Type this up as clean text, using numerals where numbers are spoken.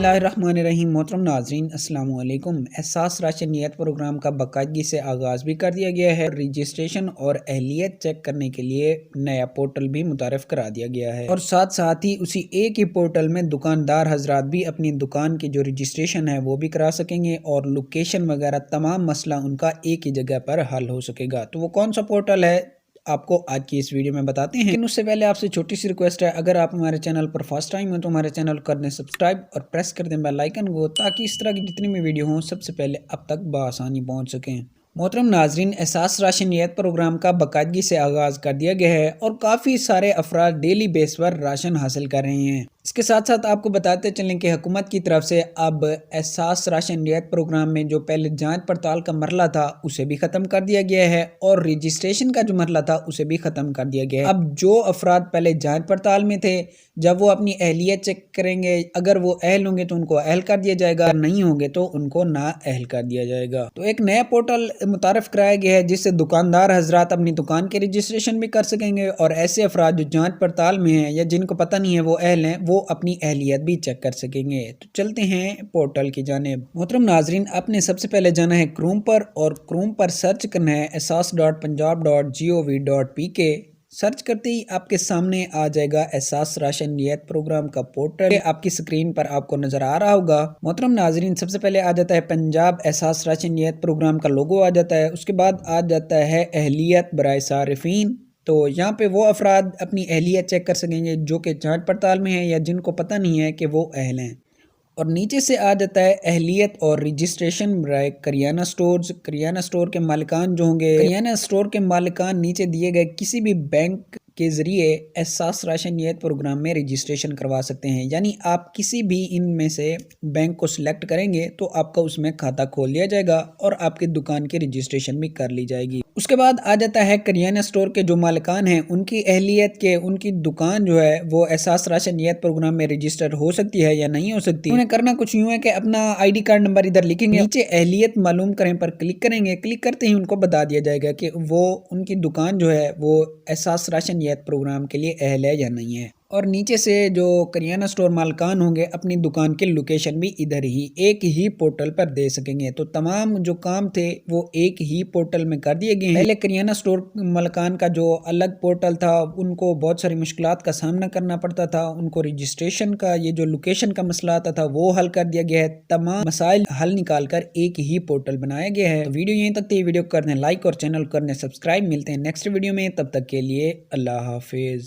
बिस्मिल्लाहिर्रहमानिर्रहीम। मोहतरम नाज़रीन अस्सलाम वालेकुम। एहसास राशन नियत प्रोग्राम का बाकायदगी से आगाज़ भी कर दिया गया है। रजिस्ट्रेशन और अहलियत चेक करने के लिए नया पोर्टल भी मुतारफ़ करा दिया गया है और साथ साथ ही उसी एक ही पोर्टल में दुकानदार हजरात भी अपनी दुकान की जो रजिस्ट्रेशन है वो भी करा सकेंगे और लोकेशन वगैरह तमाम मसला उनका एक ही जगह पर हल हो सकेगा। तो वो कौन सा पोर्टल है आपको आज की इस वीडियो में बताते हैं, लेकिन उससे पहले आपसे छोटी सी रिक्वेस्ट है, अगर आप हमारे चैनल पर फर्स्ट टाइम हो तो हमारे चैनल कर दें सब्सक्राइब और प्रेस कर दें बेल आइकन को, ताकि इस तरह की जितनी भी वीडियो हों सबसे पहले अब तक बआसानी पहुंच सकें। मोहतरम नाजरीन, एहसास राशन नियत प्रोग्राम का बाकायदगी से आगाज़ कर दिया गया है और काफ़ी सारे अफराद डेली बेस पर राशन हासिल कर रहे हैं। इसके साथ साथ आपको बताते चलें कि हुकूमत की तरफ से अब एहसास राशन नियत प्रोग्राम में जो पहले जांच पड़ताल का मरला था उसे भी ख़त्म कर दिया गया है और रजिस्ट्रेशन का जो मरला था उसे भी ख़त्म कर दिया गया है। अब जो अफराद पहले जांच पड़ताल में थे, जब वो अपनी अहलियत चेक करेंगे, अगर वो अहल होंगे तो उनको अहल कर दिया जाएगा, नहीं होंगे तो उनको ना अहल कर दिया जाएगा। तो एक नया पोर्टल मुतारफ़ कराया गया है जिससे दुकानदार हजरात अपनी दुकान के रजिस्ट्रेशन भी कर सकेंगे और ऐसे अफराद जो जांच पड़ताल में हैं या जिनको पता नहीं है वो अहल हैं, वो अपनी अहलियत भी चेक कर सकेंगे। तो चलते हैं पोर्टल की जानिब। मोहतरम नाजरीन, आपने सबसे पहले जाना है क्रोम पर और क्रोम पर सर्च करना है ehsas.punjab.gov.pk। सर्च करते ही आपके सामने आ जाएगा एहसास राशन नियत प्रोग्राम का पोर्टल। आपकी स्क्रीन पर आपको नजर आ रहा होगा। मोहतरम नाजरीन, सबसे पहले आ जाता है पंजाब एहसास राशन नियत प्रोग्राम का लोगो आ जाता है। उसके बाद आ जाता है अहलियत बराए सारिफीन। तो यहाँ पे वो अफराद अपनी अहलियत चेक कर सकेंगे जो कि जांच पड़ताल में है या जिनको पता नहीं है कि वो अहल हैं। और नीचे से आ जाता है अहलियत और रजिस्ट्रेशन बराए करियाना स्टोर्स। करियाना स्टोर के मालिकान जो होंगे, करियाना स्टोर के मालिकान नीचे दिए गए किसी भी बैंक के जरिए एहसास राशन नियत प्रोग्राम में रजिस्ट्रेशन करवा सकते हैं। यानी आप किसी भी इनमें से बैंक को सिलेक्ट करेंगे तो आपका उसमें खाता खोल दिया जाएगा और आपकी दुकान की रजिस्ट्रेशन भी कर ली जाएगी। उसके बाद आ जाता है करियाना स्टोर के जो मालिकान हैं उनकी अहलियत के, उनकी दुकान जो है वो एहसास राशन नियत प्रोग्राम में रजिस्टर हो सकती है या नहीं हो सकती। उन्हें करना कुछ यूँ है कि अपना आईडी कार्ड नंबर इधर लिखेंगे, नीचे अहलियत मालूम करें पर क्लिक करेंगे। क्लिक करते ही उनको बता दिया जाएगा कि वो उनकी दुकान जो है वो एहसास राशन नियत प्रोग्राम के लिए अहल है या नहीं है। और नीचे से जो करियाना स्टोर मालिकान होंगे अपनी दुकान की लोकेशन भी इधर ही एक ही पोर्टल पर दे सकेंगे। तो तमाम जो काम थे वो एक ही पोर्टल में कर दिए गए हैं। पहले करियाना स्टोर मालिकान का जो अलग पोर्टल था उनको बहुत सारी मुश्किलात का सामना करना पड़ता था, उनको रजिस्ट्रेशन का ये जो लोकेशन का मसला आता था वो हल कर दिया गया है। तमाम मसाइल हल निकाल कर एक ही पोर्टल बनाया गया है। तो वीडियो यहीं तक थी। वीडियो कर दें लाइक और चैनल कर दें सब्सक्राइब। मिलते हैं नेक्स्ट वीडियो में, तब तक के लिए अल्लाह हाफिज।